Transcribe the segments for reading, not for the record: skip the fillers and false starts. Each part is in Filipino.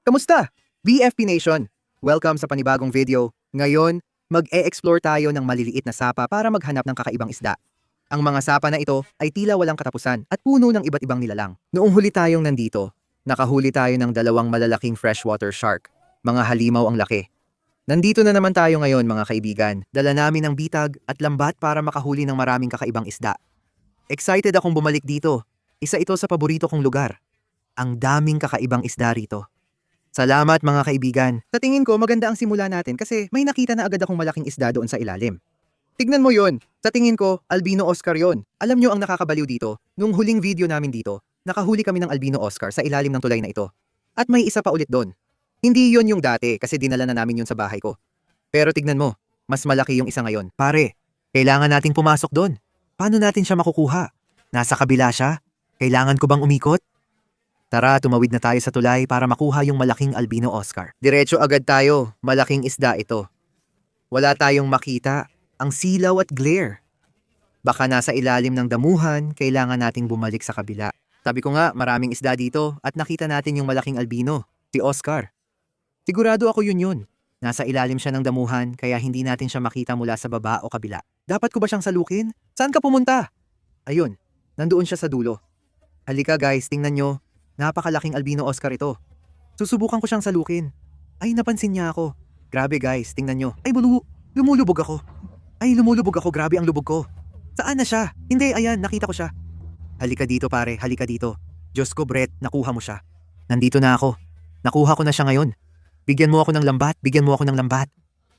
Kamusta? BFP Nation! Welcome sa panibagong video. Ngayon, mag-e-explore tayo ng maliliit na sapa para maghanap ng kakaibang isda. Ang mga sapa na ito ay tila walang katapusan at puno ng iba't ibang nilalang. Noong huli tayong nandito, nakahuli tayo ng dalawang malalaking freshwater shark. Mga halimaw ang laki. Nandito na naman tayo ngayon mga kaibigan. Dala namin ng bitag at lambat para makahuli ng maraming kakaibang isda. Excited akong bumalik dito. Isa ito sa paborito kong lugar. Ang daming kakaibang isda rito. Salamat mga kaibigan. Sa tingin ko maganda ang simula natin kasi may nakita na agad akong malaking isda doon sa ilalim. Tignan mo yon. Sa tingin ko, albino Oscar yon. Alam nyo ang nakakabaliw dito? Nung huling video namin dito, nakahuli kami ng albino Oscar sa ilalim ng tulay na ito. At may isa pa ulit doon. Hindi yon yung dati kasi dinala na namin yun sa bahay ko. Pero tignan mo, mas malaki yung isa ngayon. Pare, kailangan nating pumasok doon. Paano natin siya makukuha? Nasa kabila siya? Kailangan ko bang umikot? Tara, tumawid na tayo sa tulay para makuha yung malaking albino Oscar. Diretso agad tayo, malaking isda ito. Wala tayong makita, ang silaw at glare. Baka nasa ilalim ng damuhan, kailangan nating bumalik sa kabila. Sabi ko nga, maraming isda dito at nakita natin yung malaking albino, si Oscar. Sigurado ako yun. Nasa ilalim siya ng damuhan kaya hindi natin siya makita mula sa baba o kabila. Dapat ko ba siyang salukin? Saan ka pumunta? Ayun, nandoon siya sa dulo. Halika guys, tingnan nyo. Napakalaking albino Oscar ito. Susubukan ko siyang salukin. Ay, napansin niya ako. Grabe guys, tingnan nyo. Ay, lumulubog ako. Grabe ang lubog ko. Saan na siya? Hindi, ayan, nakita ko siya. Halika dito pare, halika dito. Diyos ko Brett, nakuha mo siya. Nandito na ako. Nakuha ko na siya ngayon. Bigyan mo ako ng lambat.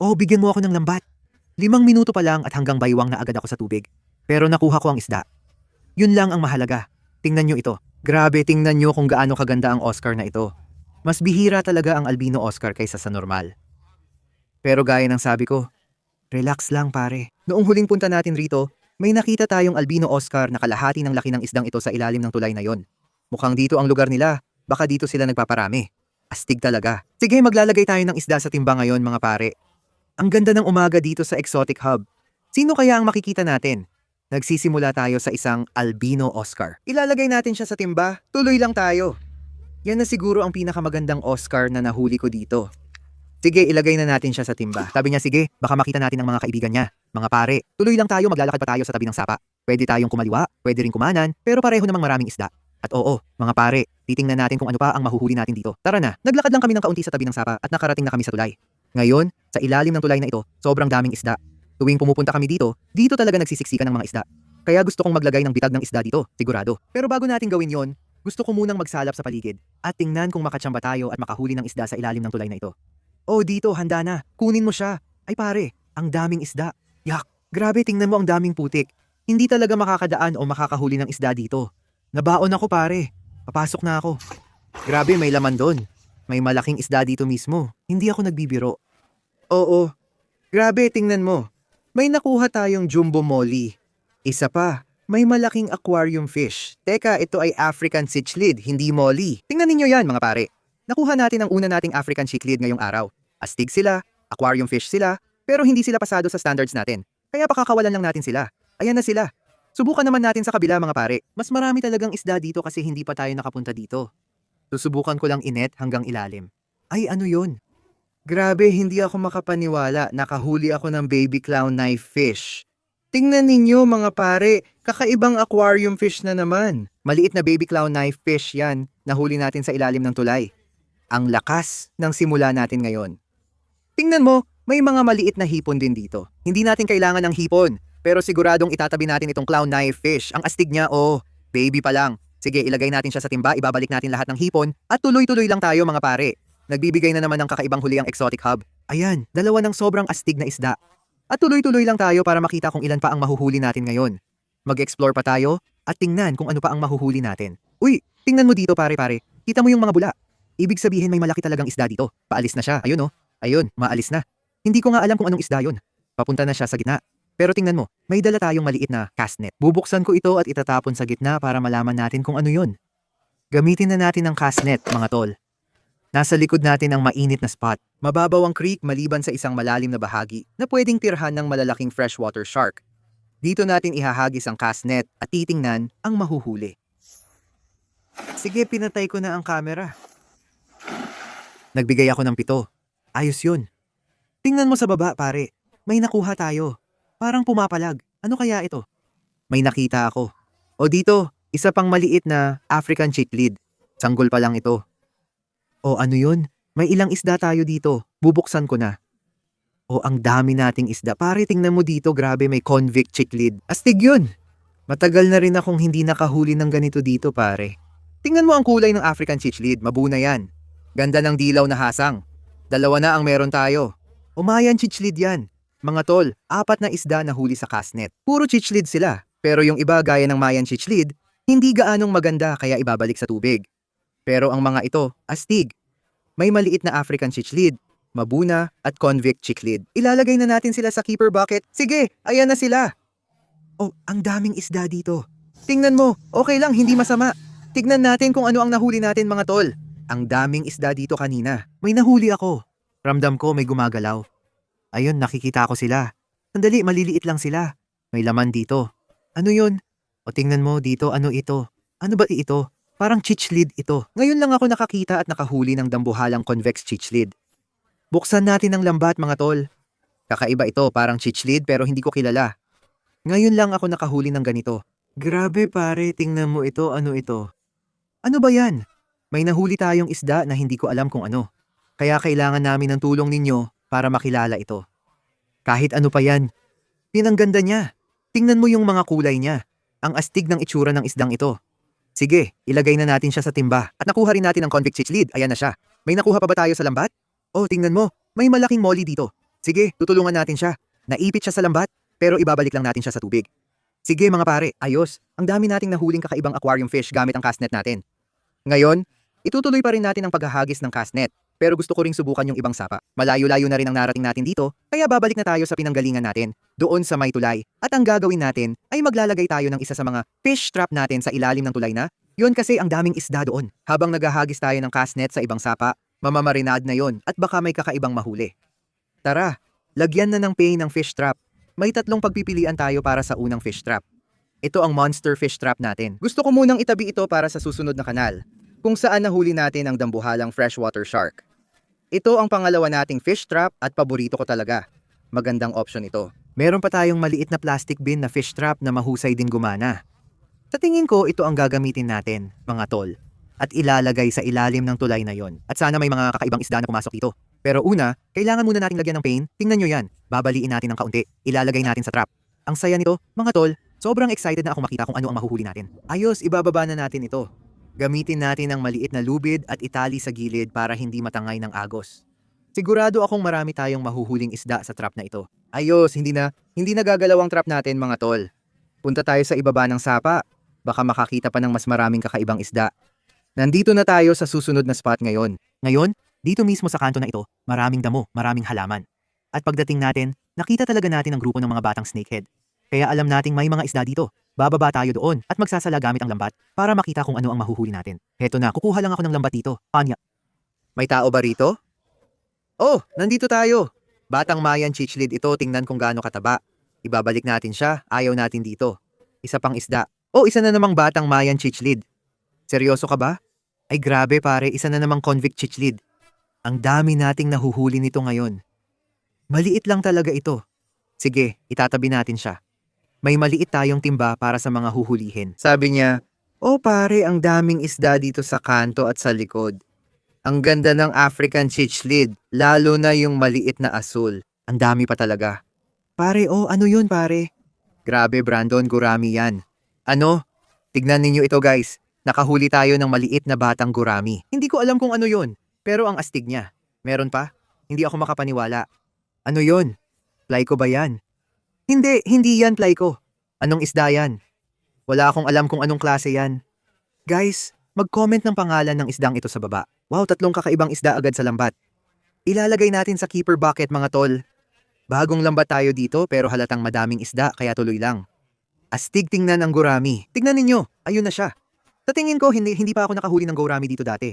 Oh, bigyan mo ako ng lambat. 5 minuto pa lang at hanggang baywang na agad ako sa tubig. Pero nakuha ko ang isda. Yun lang ang mahalaga. Tingnan nyo ito. Grabe, tingnan nyo kung gaano kaganda ang Oscar na ito. Mas bihira talaga ang albino Oscar kaysa sa normal. Pero gaya ng sabi ko, relax lang pare. Noong huling punta natin rito, may nakita tayong albino Oscar na kalahati ng laki ng isdang ito sa ilalim ng tulay na yon. Mukhang dito ang lugar nila, baka dito sila nagpaparami. Astig talaga. Sige, maglalagay tayo ng isda sa timba ngayon mga pare. Ang ganda ng umaga dito sa Exotic Hub. Sino kaya ang makikita natin? Nagsisimula tayo sa isang albino Oscar. Ilalagay natin siya sa timba, tuloy lang tayo. Yan na siguro ang pinakamagandang Oscar na nahuli ko dito. Sige, ilagay na natin siya sa timba. Sabi niya, sige, baka makita natin ang mga kaibigan niya. Mga pare, tuloy lang tayo, maglalakad pa tayo sa tabi ng sapa. Pwede tayong kumaliwa, pwede rin kumanan, pero pareho namang maraming isda. At oo, mga pare, titingnan natin kung ano pa ang mahuhuli natin dito. Tara na, naglakad lang kami ng kaunti sa tabi ng sapa at nakarating na kami sa tulay. Ngayon, sa ilalim ng tulay na ito, sobrang daming isda. Tuwing pumupunta kami dito talaga nagsisiksikan ng mga isda. Kaya gusto kong maglagay ng bitag ng isda dito, sigurado. Pero bago natin gawin yon, gusto ko munang magsalap sa paligid at tingnan kung makatsamba tayo at makahuli ng isda sa ilalim ng tulay na ito. Oh, dito, handa na. Kunin mo siya. Ay pare, ang daming isda. Yak, grabe, tingnan mo ang daming putik. Hindi talaga makakadaan o makakahuli ng isda dito. Nabaon ako pare. Papasok na ako. Grabe, may laman doon. May malaking isda dito mismo. Hindi ako nagbibiro. Oo. Grabe, tingnan mo. May nakuha tayong jumbo molly. Isa pa, may malaking aquarium fish. Teka, ito ay African cichlid, hindi molly. Tingnan ninyo yan mga pare. Nakuha natin ang una nating African cichlid ngayong araw. Astig sila, aquarium fish sila, pero hindi sila pasado sa standards natin. Kaya pakakawalan lang natin sila. Ayan na sila. Subukan naman natin sa kabila mga pare. Mas marami talagang isda dito kasi hindi pa tayo nakapunta dito. Susubukan ko lang inet hanggang ilalim. Ay, ano yun? Grabe, hindi ako makapaniwala. Nakahuli ako ng baby clown knife fish. Tingnan ninyo mga pare, kakaibang aquarium fish na naman. Maliit na baby clown knife fish yan, nahuli natin sa ilalim ng tulay. Ang lakas ng simula natin ngayon. Tingnan mo, may mga maliit na hipon din dito. Hindi natin kailangan ng hipon, pero siguradong itatabi natin itong clown knife fish. Ang astig niya, oh, baby pa lang. Sige, ilagay natin siya sa timba, ibabalik natin lahat ng hipon, at tuloy-tuloy lang tayo mga pare. Nagbibigay na naman ng kakaibang huli ang Exotic Hub. Ayan, 2 ng sobrang astig na isda. At tuloy-tuloy lang tayo para makita kung ilan pa ang mahuhuli natin ngayon. Mag-explore pa tayo at tingnan kung ano pa ang mahuhuli natin. Uy, tingnan mo dito pare. Kita mo yung mga bula. Ibig sabihin may malaki talagang isda dito. Paalis na siya. Ayun oh. Ayun, maalis na. Hindi ko nga alam kung anong isda yun. Papunta na siya sa gitna. Pero tingnan mo, may dala tayong maliit na cast net. Bubuksan ko ito at itatapon sa gitna para malaman natin kung ano yun. Gamitin na natin ang cast net, mga tol. Nasa likod natin ang mainit na spot. Mababaw ang creek maliban sa isang malalim na bahagi na pwedeng tirhan ng malalaking freshwater shark. Dito natin ihahagis ang cast net at titingnan ang mahuhuli. Sige, pinatay ko na ang camera. Nagbigay ako ng 7. Ayos yun. Tingnan mo sa baba, pare. May nakuha tayo. Parang pumapalag. Ano kaya ito? May nakita ako. O dito, isa pang maliit na African cichlid. Sanggol pa lang ito. O ano yun? May ilang isda tayo dito. Bubuksan ko na. O ang dami nating isda. Pare, tingnan mo dito, grabe, may convict cichlid. Astig yun. Matagal na rin akong hindi nakahuli ng ganito dito, pare. Tingnan mo ang kulay ng African cichlid. Mabuna yan. Ganda ng dilaw na hasang. 2 na ang meron tayo. Umayan cichlid yan. Mga tol, 4 na isda na huli sa castnet. Puro cichlid sila. Pero yung iba gaya ng Mayan cichlid, hindi gaanong maganda kaya ibabalik sa tubig. Pero ang mga ito, astig. May maliit na African cichlid, mabuna at convict cichlid. Ilalagay na natin sila sa keeper bucket. Sige, ayan na sila. Oh, ang daming isda dito. Tingnan mo, okay lang, hindi masama. Tignan natin kung ano ang nahuli natin mga tol. Ang daming isda dito kanina. May nahuli ako. Ramdam ko may gumagalaw. Ayun, nakikita ko sila. Sandali, maliliit lang sila. May laman dito. Ano yun? O tingnan mo dito, ano ito? Ano ba ito? Parang cichlid ito. Ngayon lang ako nakakita at nakahuli ng dambuhalang convex cichlid. Buksan natin ang lambat mga tol. Kakaiba ito, parang cichlid pero hindi ko kilala. Ngayon lang ako nakahuli ng ganito. Grabe pare, tingnan mo ito, ano ito? Ano ba yan? May nahuli tayong isda na hindi ko alam kung ano. Kaya kailangan namin ng tulong ninyo para makilala ito. Kahit ano pa yan. Yan ang ganda niya. Tingnan mo yung mga kulay niya. Ang astig ng itsura ng isdang ito. Sige, ilagay na natin siya sa timba. At nakuha rin natin ang convict cichlid. Ayan na siya. May nakuha pa ba tayo sa lambat? Oh, tingnan mo. May malaking molly dito. Sige, tutulungan natin siya. Naipit siya sa lambat, pero ibabalik lang natin siya sa tubig. Sige mga pare, ayos. Ang dami nating nahuling kakaibang aquarium fish gamit ang castnet natin. Ngayon, itutuloy pa rin natin ang paghahagis ng castnet. Pero gusto ko ring subukan yung ibang sapa. Malayo-layo na rin ang narating natin dito, kaya babalik na tayo sa pinanggalingan natin, doon sa may tulay. At ang gagawin natin ay maglalagay tayo ng isa sa mga fish trap natin sa ilalim ng tulay na. Yun kasi ang daming isda doon. Habang naghahagis tayo ng castnet sa ibang sapa, mamamarinad na yon at baka may kakaibang mahuli. Tara, lagyan na ng pain ng fish trap. May 3 pagpipilian tayo para sa unang fish trap. Ito ang monster fish trap natin. Gusto ko munang itabi ito para sa susunod na kanal, kung saan nahuli natin ang dambuhalang freshwater shark. Ito ang pangalawa nating fish trap at paborito ko talaga. Magandang option ito. Meron pa tayong maliit na plastic bin na fish trap na mahusay din gumana. Sa tingin ko, ito ang gagamitin natin, mga tol. At ilalagay sa ilalim ng tulay na yon. At sana may mga kakaibang isda na pumasok dito. Pero una, kailangan muna natin lagyan ng paint. Tingnan nyo yan. Babaliin natin ng kaunti. Ilalagay natin sa trap. Ang saya nito, mga tol. Sobrang excited na ako makita kung ano ang mahuhuli natin. Ayos, ibababa na natin ito. Gamitin natin ang maliit na lubid at itali sa gilid para hindi matangay ng agos. Sigurado akong marami tayong mahuhuling isda sa trap na ito. Ayos, hindi na gagalaw ang trap natin mga tol. Punta tayo sa ibaba ng sapa. Baka makakita pa ng mas maraming kakaibang isda. Nandito na tayo sa susunod na spot ngayon. Ngayon, dito mismo sa kanto na ito, maraming damo, maraming halaman. At pagdating natin, nakita talaga natin ang grupo ng mga batang snakehead. Kaya alam nating may mga isda dito. Bababa tayo doon at magsasala gamit ang lambat para makita kung ano ang mahuhuli natin. Heto na, kukuha lang ako ng lambat dito. Anya. May tao ba rito? Oh, nandito tayo. Batang Mayan cichlid ito, tingnan kung gaano kataba. Ibabalik natin siya, ayaw natin dito. Isa pang isda. Oh, isa na namang batang Mayan cichlid. Seryoso ka ba? Ay grabe pare, isa na namang convict cichlid. Ang dami nating nahuhuli nito ngayon. Maliit lang talaga ito. Sige, itatabi natin siya. May maliit tayong timba para sa mga huhulihin. Sabi niya, oh pare, ang daming isda dito sa kanto at sa likod. Ang ganda ng African cichlid, lalo na yung maliit na asul. Ang dami pa talaga. Pare, oh ano yun pare? Grabe Brandon, gurami yan. Ano? Tignan ninyo ito guys. Nakahuli tayo ng maliit na batang gurami. Hindi ko alam kung ano yun, pero ang astig niya. Meron pa? Hindi ako makapaniwala. Ano yun? Flyco ba yan? Hindi yan Flyco. Anong isda yan? Wala akong alam kung anong klase yan. Guys, mag-comment ng pangalan ng isdang ito sa baba. Wow, 3 kakaibang isda agad sa lambat. Ilalagay natin sa keeper bucket mga tol. Bagong lambat tayo dito pero halatang madaming isda kaya tuloy lang. Astig tingnan ang gurami. Tignan ninyo, ayun na siya. Sa tingin ko hindi pa ako nakahuli ng gurami dito dati.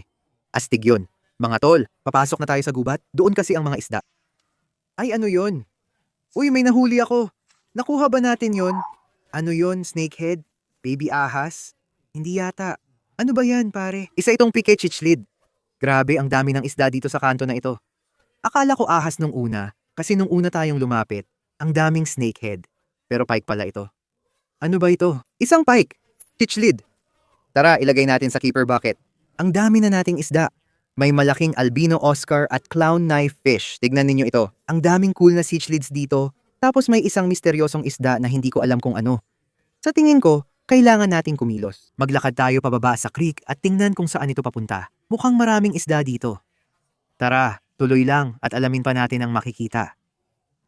Astig yun. Mga tol, papasok na tayo sa gubat. Doon kasi ang mga isda. Ay ano yun? Uy, may nahuli ako. Nakuha ba natin yon? Ano yon, snakehead? Baby ahas? Hindi yata. Ano ba yan, pare? Isa itong pike cichlid. Grabe, ang dami ng isda dito sa kanto na ito. Akala ko ahas nung una, kasi nung una tayong lumapit, ang daming snakehead. Pero pike pala ito. Ano ba ito? Isang pike! Chichlid! Tara, ilagay natin sa keeper bucket. Ang dami na nating isda. May malaking albino Oscar at clown knife fish. Tignan ninyo ito. Ang daming cool na cichlids dito. Tapos may isang misteryosong isda na hindi ko alam kung ano. Sa tingin ko, kailangan nating kumilos. Maglakad tayo pababa sa creek at tingnan kung saan ito papunta. Mukhang maraming isda dito. Tara, tuloy lang at alamin pa natin ang makikita.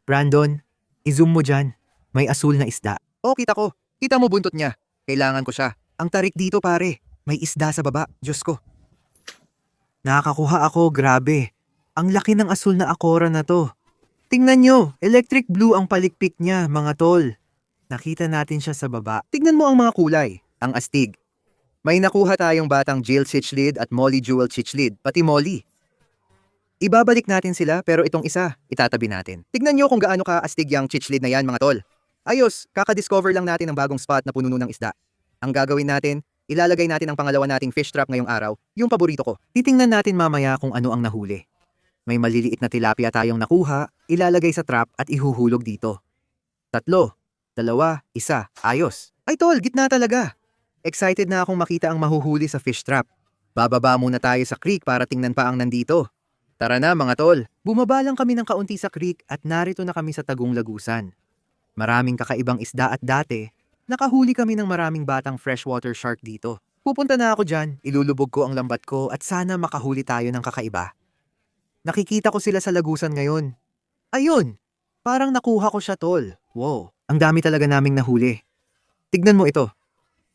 Brandon, i-zoom mo dyan. May asul na isda. Oh, kita ko. Kita mo buntot niya. Kailangan ko siya. Ang tarik dito pare. May isda sa baba. Diyos ko. Nakakakuha ako, grabe. Ang laki ng asul na akora na to. Tingnan nyo, electric blue ang palikpik niya, mga tol. Nakita natin siya sa baba. Tignan mo ang mga kulay. Ang astig. May nakuha tayong batang Jill Cichlid at Molly Jewel Cichlid, pati Molly. Ibabalik natin sila pero itong isa, itatabi natin. Tignan nyo kung gaano ka astig yung Cichlid na yan, mga tol. Ayos, kakadiscover lang natin ng bagong spot na puno ng isda. Ang gagawin natin, ilalagay natin ang pangalawa nating fish trap ngayong araw, yung paborito ko. Titingnan natin mamaya kung ano ang nahuli. May maliliit na tilapia tayong nakuha, ilalagay sa trap at ihuhulog dito. 3, 2, 1, ayos. Ay tol, gitna talaga. Excited na akong makita ang mahuhuli sa fish trap. Bababa muna tayo sa creek para tingnan pa ang nandito. Tara na mga tol. Bumaba lang kami ng kaunti sa creek at narito na kami sa Tagong Lagusan. Maraming kakaibang isda at dati, nakahuli kami ng maraming batang freshwater shark dito. Pupunta na ako dyan, ilulubog ko ang lambat ko at sana makahuli tayo ng kakaiba. Nakikita ko sila sa lagusan ngayon. Ayun! Parang nakuha ko siya tol. Wow, ang dami talaga naming nahuli. Tignan mo ito.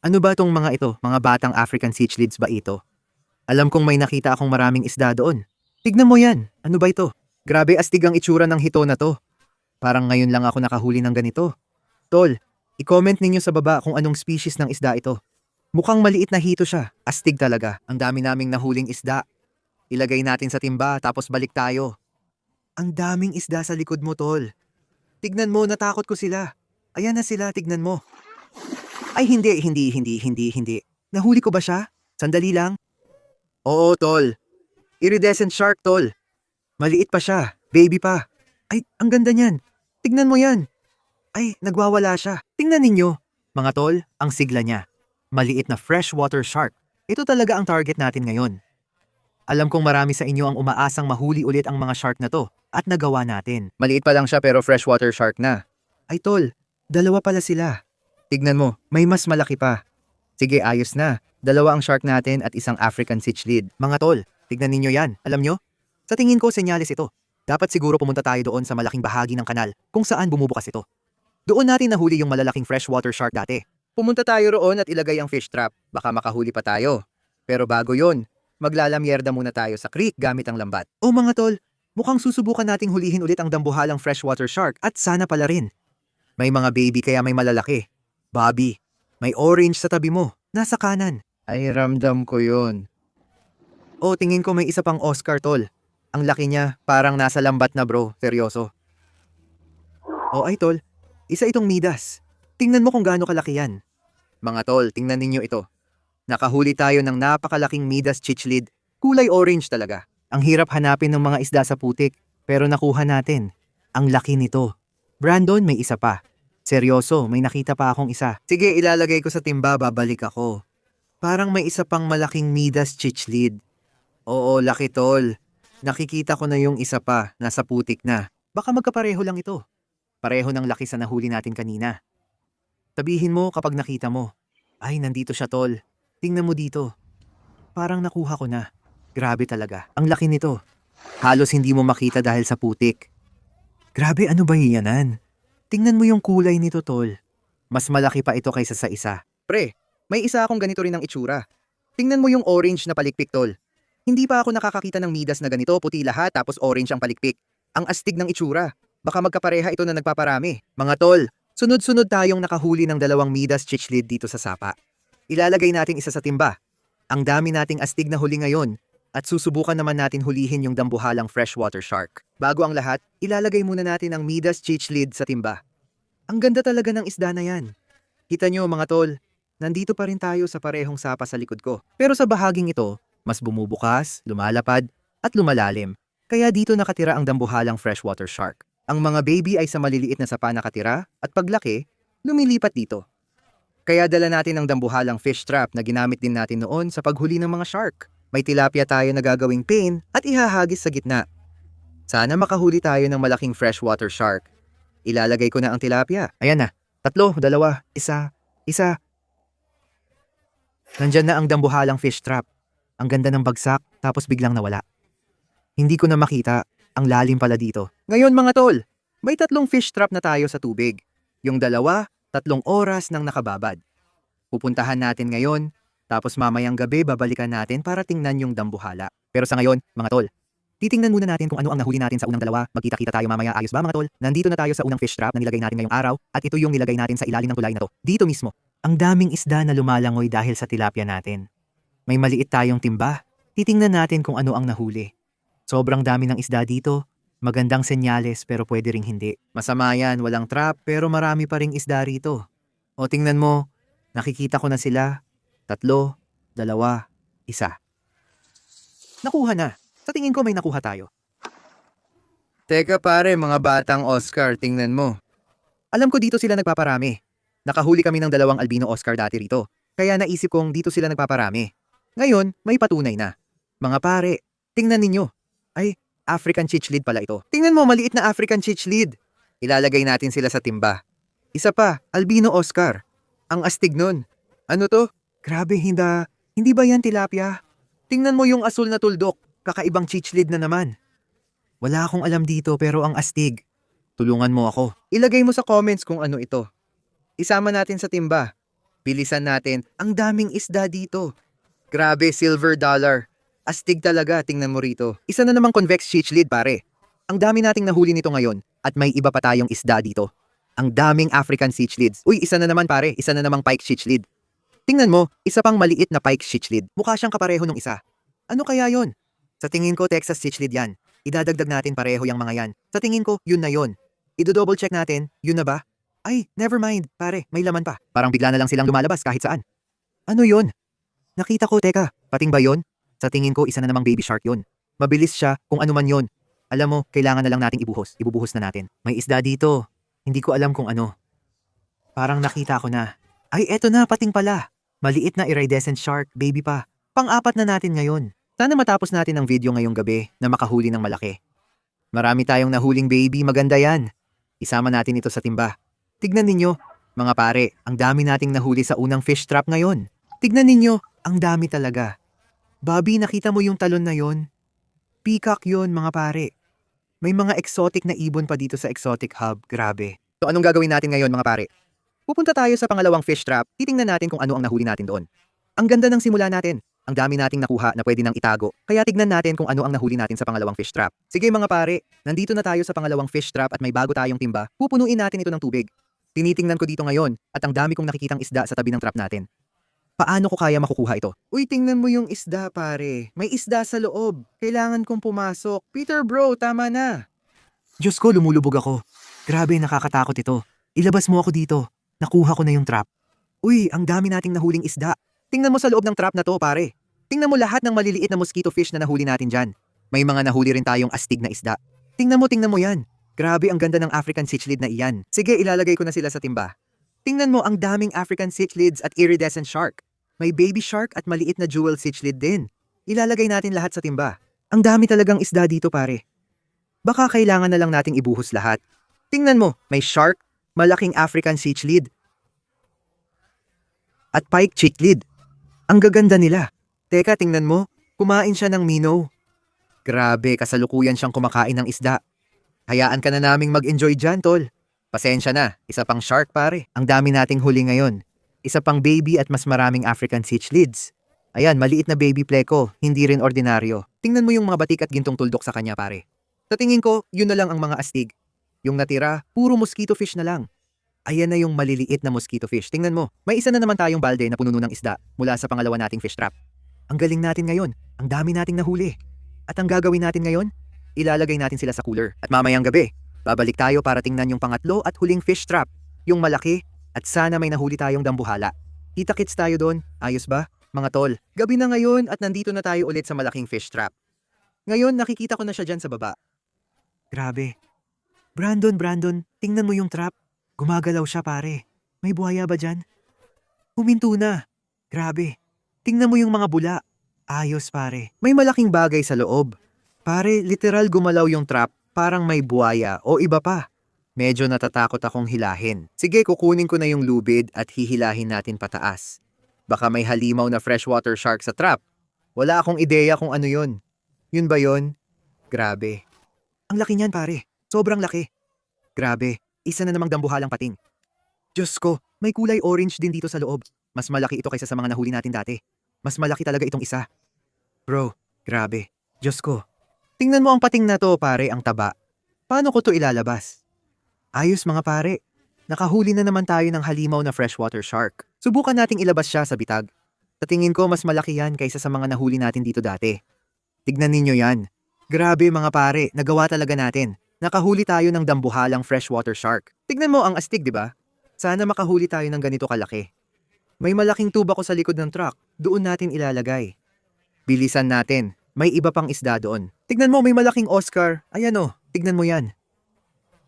Ano ba tong mga ito? Mga batang African cichlids ba ito? Alam kong may nakita akong maraming isda doon. Tignan mo yan. Ano ba ito? Grabe astig ang itsura ng hito na to. Parang ngayon lang ako nakahuli ng ganito. Tol, i-comment ninyo sa baba kung anong species ng isda ito. Mukhang maliit na hito siya. Astig talaga. Ang dami naming nahuling isda. Ilagay natin sa timba tapos balik tayo. Ang daming isda sa likod mo, tol. Tignan mo, natakot ko sila. Ayan na sila, tignan mo. Ay hindi. Nahuli ko ba siya? Sandali lang. Oo, tol. Iridescent shark, tol. Maliit pa siya. Baby pa. Ay, ang ganda niyan. Tignan mo yan. Ay, nagwawala siya. Tingnan ninyo. Mga tol, ang sigla niya. Maliit na freshwater shark. Ito talaga ang target natin ngayon. Alam kong marami sa inyo ang umaasang mahuli ulit ang mga shark na to at nagawa natin. Maliit pa lang siya pero freshwater shark na. Ay tol, 2 pala sila. Tignan mo, may mas malaki pa. Sige, ayos na. 2 ang shark natin at isang African cichlid. Mga tol, tignan ninyo yan. Alam nyo? Sa tingin ko, senyales ito. Dapat siguro pumunta tayo doon sa malaking bahagi ng kanal kung saan bumubukas ito. Doon natin nahuli yung malalaking freshwater shark dati. Pumunta tayo roon at ilagay ang fish trap. Baka makahuli pa tayo. Pero bago yon, maglalamyerda muna tayo sa creek gamit ang lambat. O mga tol, mukhang susubukan nating hulihin ulit ang dambuhalang freshwater shark at sana pala rin. May mga baby kaya may malalaki. Bobby, may orange sa tabi mo. Nasa kanan. Ay ramdam ko yon. O tingin ko may isa pang Oscar tol. Ang laki niya, parang nasa lambat na bro, seryoso. O ay tol, isa itong Midas. Tingnan mo kung gaano kalaki yan. Mga tol, tingnan ninyo ito. Nakahuli tayo ng napakalaking Midas cichlid, kulay orange talaga. Ang hirap hanapin ng mga isda sa putik, pero nakuha natin. Ang laki nito. Brandon, may isa pa. Seryoso, may nakita pa akong isa. Sige, ilalagay ko sa timba, babalik ako. Parang may isa pang malaking Midas cichlid. Oo, laki tol. Nakikita ko na yung isa pa, nasa putik na. Baka magkapareho lang ito. Pareho ng laki sa nahuli natin kanina. Sabihin mo kapag nakita mo. Ay, nandito siya tol. Tingnan mo dito. Parang nakuha ko na. Grabe talaga. Ang laki nito. Halos hindi mo makita dahil sa putik. Grabe, ano ba yanan? Tingnan mo yung kulay nito tol. Mas malaki pa ito kaysa sa isa. Pre, may isa akong ganito rin ang itsura. Tingnan mo yung orange na palikpik tol. Hindi pa ako nakakakita ng Midas na ganito, puti lahat tapos orange ang palikpik. Ang astig ng itsura. Baka magkapareha ito na nagpaparami. Mga tol, sunod-sunod tayong nakahuli ng 2 Midas cichlid dito sa sapa. Ilalagay natin isa sa timba. Ang dami nating astig na huli ngayon at susubukan naman natin hulihin yung dambuhalang freshwater shark. Bago ang lahat, ilalagay muna natin ang Midas cichlid sa timba. Ang ganda talaga ng isda na yan. Kita nyo mga tol, nandito pa rin tayo sa parehong sapa sa likod ko. Pero sa bahaging ito, Mas bumubukas, lumalapad, at lumalalim. Kaya dito nakatira ang dambuhalang freshwater shark. Ang mga baby ay sa maliliit na sapa nakatira at paglaki, lumilipat dito. Kaya dala natin ang dambuhalang fish trap na ginamit din natin noon sa paghuli ng mga shark. May tilapia tayo na gagawing pin at ihahagis sa gitna. Sana makahuli tayo ng malaking freshwater shark. Ilalagay ko na ang tilapia. Ayan na. 3, 2, 1. Nandyan na ang dambuhalang fish trap. Ang ganda ng bagsak, tapos biglang nawala. Hindi ko na makita. Ang lalim pala dito. Ngayon mga tol, may 3 fish trap na tayo sa tubig. Yung 2, 3 oras nang nakababad. Pupuntahan natin ngayon, tapos mamayang gabi babalikan natin para tingnan yung dambuhala. Pero sa ngayon, mga tol, titingnan muna natin kung ano ang nahuli natin sa unang 2. Magkita-kita tayo mamaya, ayos ba mga tol? Nandito na tayo sa unang fish trap na nilagay natin ngayong araw at ito yung nilagay natin sa ilalim ng tulay na to. Dito mismo. Ang daming isda na lumalangoy dahil sa tilapia natin. May maliit tayong timba. Titingnan natin kung ano ang nahuli. Sobrang dami ng isda dito. Magandang senyales pero pwede ring hindi. Masama yan, walang trap pero marami pa ring isda rito. O tingnan mo, nakikita ko na sila. 3, 2, 1. Nakuha na. Sa tingin ko may nakuha tayo. Teka pare, mga batang Oscar, tingnan mo. Alam ko dito sila nagpaparami. Nakahuli kami ng 2 albino Oscar dati rito. Kaya naisip kong dito sila nagpaparami. Ngayon, may patunay na. Mga pare, tingnan ninyo. Ay, African cichlid pala ito. Tingnan mo, maliit na African cichlid. Ilalagay natin sila sa timba. Isa pa, albino Oscar. Ang astig nun. Ano to? Grabe, hindi ba yan tilapia? Tingnan mo yung asul na tuldok. Kakaibang cichlid na naman. Wala akong alam dito pero ang astig. Tulungan mo ako. Ilagay mo sa comments kung ano ito. Isama natin sa timba. Bilisan natin, ang daming isda dito. Grabe, silver dollar. Astig talaga, tingnan mo rito. Isa na namang convex cichlid pare. Ang dami nating nahuli nito ngayon at may iba pa tayong isda dito. Ang daming African cichlids. Uy, isa na naman pare, isa na namang pike cichlid. Tingnan mo, isa pang maliit na pike cichlid. Mukha siyang kapareho ng isa. Ano kaya yon? Sa tingin ko, Texas cichlid yan. Idadagdag natin pareho yung mga yan. Sa tingin ko, yun na yon. Ido-double check natin, yun na ba? Ay, never mind, pare, may laman pa. Parang bigla na lang silang lumalabas kahit saan. Ano yon? Nakita ko, teka, pating ba yon? Sa tingin ko, isa na namang baby shark yon. Mabilis siya kung ano man yon. Alam mo, kailangan na lang nating ibuhos. Ibubuhos na natin. May isda dito. Hindi ko alam kung ano. Parang nakita ko na. Ay, eto na, pating pala. Maliit na iridescent shark, baby pa. Pang-4 na natin ngayon. Sana matapos natin ang video ngayong gabi na makahuli ng malaki. Marami tayong nahuling baby, maganda yan. Isama natin ito sa timba. Tignan ninyo, mga pare, ang dami nating nahuli sa unang fish trap ngayon. Tignan ninyo, ang dami talaga. Bobby, nakita mo yung talon na yon? Peacock yon, mga pare. May mga exotic na ibon pa dito sa exotic hub, grabe. So anong gagawin natin ngayon mga pare? Pupunta tayo sa pangalawang fish trap, titingnan natin kung ano ang nahuli natin doon. Ang ganda ng simula natin. Ang dami nating nakuha na pwede nang itago. Kaya tignan natin kung ano ang nahuli natin sa pangalawang fish trap. Sige mga pare, nandito na tayo sa pangalawang fish trap at may bago tayong timba. Pupunuin natin ito ng tubig. Tinitingnan ko dito ngayon at ang dami kong nakikitang isda sa tabi ng trap natin. Paano ko kaya makukuha ito? Uy, tingnan mo yung isda pare. May isda sa loob. Kailangan kong pumasok. Peter bro, tama na. Diyos ko, lumulubog ako. Grabe, nakakatakot ito. Ilabas mo ako dito. Nakuha ko na yung trap. Uy, ang dami nating nahuling isda. Tingnan mo sa loob ng trap na to, pare. Tingnan mo lahat ng maliliit na mosquito fish na nahuli natin dyan. May mga nahuli rin tayong astig na isda. Tingnan mo yan. Grabe, ang ganda ng African cichlid na iyan. Sige, ilalagay ko na sila sa timba. Tingnan mo ang daming African cichlids at iridescent shark. May baby shark at maliit na jewel cichlid din. Ilalagay natin lahat sa timba. Ang dami talagang isda dito, pare. Baka kailangan na lang nating ibuhos lahat. Tingnan mo, may shark, malaking African cichlid, at pike cichlid. Ang gaganda nila. Teka, tingnan mo. Kumain siya ng minnow. Grabe, kasalukuyan siyang kumakain ng isda. Hayaan ka na naming mag-enjoy dyan, tol. Pasensya na, isa pang shark pare. Ang dami nating huli ngayon. Isa pang baby at mas maraming African cichlids. Ayan, maliit na baby pleko, hindi rin ordinaryo. Tingnan mo yung mga batik at gintong tuldok sa kanya pare. Sa tingin ko, yun na lang ang mga astig. Yung natira, puro mosquito fish na lang. Ayan na yung maliliit na mosquito fish. Tingnan mo, may isa na naman tayong balde na pununo ng isda mula sa pangalawa nating fish trap. Ang galing natin ngayon. Ang dami nating nahuli. At ang gagawin natin ngayon, ilalagay natin sila sa cooler. At mamayang gabi, babalik tayo para tingnan yung pangatlo at huling fish trap. Yung malaki at sana may nahuli tayong dambuhala. Kita-kits tayo doon. Ayos ba? Mga tol, gabi na ngayon at nandito na tayo ulit sa malaking fish trap. Ngayon nakikita ko na siya dyan sa baba. Grabe. Brandon, tingnan mo yung trap. Gumagalaw siya pare. May buhaya ba dyan? Huminto na. Grabe. Tingnan mo yung mga bula. Ayos pare. May malaking bagay sa loob. Pare, literal gumalaw yung trap, parang may buhaya o iba pa. Medyo natatakot akong hilahin. Sige, kukunin ko na yung lubid at hihilahin natin pataas. Baka may halimaw na freshwater shark sa trap. Wala akong ideya kung ano yun. Yun ba yun? Grabe. Ang laki niyan pare. Sobrang laki. Grabe. Isa na namang dambuhalang pating. Diyos ko, may kulay orange din dito sa loob. Mas malaki ito kaysa sa mga nahuli natin dati. Mas malaki talaga itong isa. Bro, grabe. Diyos ko. Tingnan mo ang pating na to pare, ang taba. Paano ko to ilalabas? Ayos mga pare. Nakahuli na naman tayo ng halimaw na freshwater shark. Subukan nating ilabas siya sa bitag. Sa tingin ko mas malaki yan kaysa sa mga nahuli natin dito dati. Tignan ninyo yan. Grabe mga pare, nagawa talaga natin. Nakahuli tayo ng dambuhalang freshwater shark. Tignan mo ang astig, di ba? Sana makahuli tayo ng ganito kalaki. May malaking tuba ko sa likod ng truck. Doon natin ilalagay. Bilisan natin. May iba pang isda doon. Tignan mo, may malaking Oscar. Ayan o, tignan mo yan.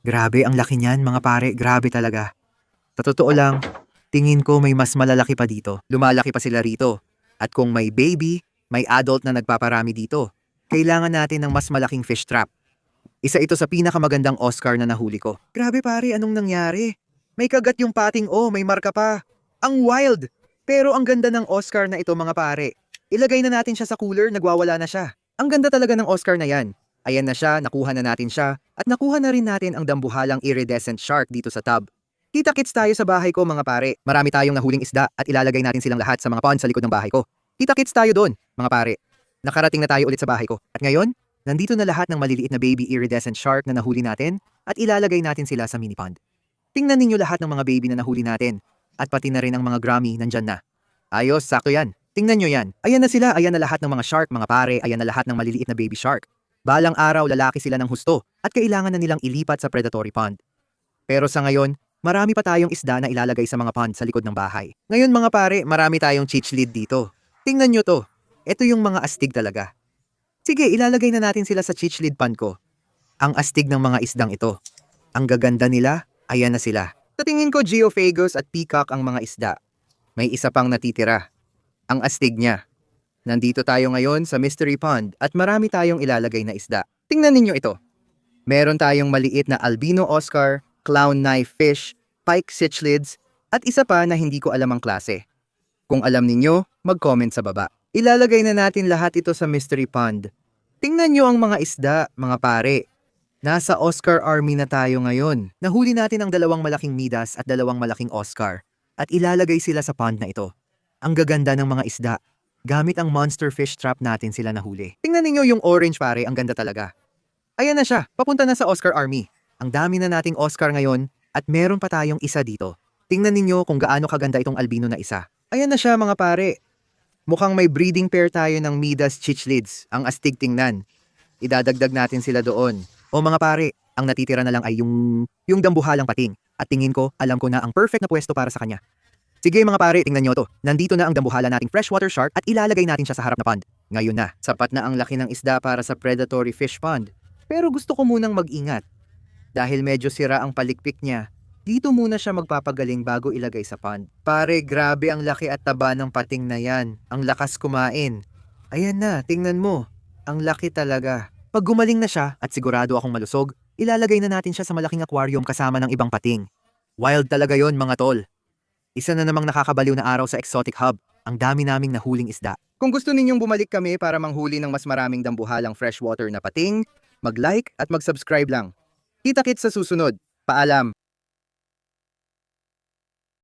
Grabe, ang laki niyan mga pare. Grabe talaga. Sa totoo lang, tingin ko may mas malalaki pa dito. Lumalaki pa sila rito. At kung may baby, may adult na nagpaparami dito. Kailangan natin ng mas malaking fish trap. Isa ito sa pinakamagandang Oscar na nahuli ko. Grabe pare, anong nangyari? May kagat yung pating may marka pa. Ang wild! Pero ang ganda ng Oscar na ito mga pare. Ilagay na natin siya sa cooler, nagwawala na siya. Ang ganda talaga ng Oscar na yan. Ayan na siya, nakuha na natin siya. At nakuha na rin natin ang dambuhalang iridescent shark dito sa tub. Kita-kits tayo sa bahay ko mga pare. Marami tayong nahuling isda at ilalagay natin silang lahat sa mga pond sa likod ng bahay ko. Kita-kits tayo doon, mga pare. Nakarating na tayo ulit sa bahay ko. At ngayon, nandito na lahat ng maliliit na baby iridescent shark na nahuli natin at ilalagay natin sila sa mini pond. Tingnan ninyo lahat ng mga baby na nahuli natin. At pati na rin ang mga Grammy nandyan na. Ayos, sakto yan. Tingnan nyo yan. Ayan na sila, ayan na lahat ng mga shark mga pare, ayan na lahat ng maliliit na baby shark. Balang araw lalaki sila ng husto at kailangan na nilang ilipat sa predatory pond. Pero sa ngayon, marami pa tayong isda na ilalagay sa mga pond sa likod ng bahay. Ngayon mga pare, marami tayong chichlid dito. Tingnan nyo to. Ito yung mga astig talaga. Sige, ilalagay na natin sila sa chichlid pond ko. Ang astig ng mga isdang ito. Ang gaganda nila, ayan na sila. Sa tingin ko, geophagos at peacock ang mga isda. May isa pang natitira. Ang astig niya. Nandito tayo ngayon sa mystery pond at marami tayong ilalagay na isda. Tingnan ninyo ito. Meron tayong maliit na albino Oscar, clown knife fish, pike cichlids, at isa pa na hindi ko alam ang klase. Kung alam ninyo, mag-comment sa baba. Ilalagay na natin lahat ito sa mystery pond. Tingnan nyo ang mga isda, mga pare. Nasa Oscar Army na tayo ngayon. Nahuli natin ang 2 malaking Midas at 2 malaking Oscar at ilalagay sila sa pond na ito. Ang gaganda ng mga isda. Gamit ang monster fish trap natin sila nahuli. Tingnan ninyo yung orange pare, ang ganda talaga. Ayan na siya, papunta na sa Oscar Army. Ang dami na nating Oscar ngayon at meron pa tayong isa dito. Tingnan ninyo kung gaano kaganda itong albino na isa. Ayan na siya mga pare. Mukhang may breeding pair tayo ng Midas cichlids. Ang astig tingnan. Idadagdag natin sila doon. O mga pare, ang natitira na lang ay yung dambuhalang pating. At tingin ko, alam ko na ang perfect na pwesto para sa kanya. Sige mga pare, tingnan nyo to. Nandito na ang dambuhala nating freshwater shark at ilalagay natin siya sa harap na pond. Ngayon na, sapat na ang laki ng isda para sa predatory fish pond. Pero gusto ko munang mag-ingat. Dahil medyo sira ang palikpik niya, dito muna siya magpapagaling bago ilagay sa pond. Pare, grabe ang laki at taba ng pating na yan. Ang lakas kumain. Ayan na, tingnan mo. Ang laki talaga. Pag gumaling na siya at sigurado akong malusog, ilalagay na natin siya sa malaking aquarium kasama ng ibang pating. Wild talaga yon mga tol. Isa na namang nakakabaliw na araw sa Exotic Hub. Ang dami naming nahuling isda. Kung gusto ninyong bumalik kami para manghuli ng mas maraming dambuhalang freshwater na pating, mag-like at mag-subscribe lang. Kita-kits sa susunod. Paalam!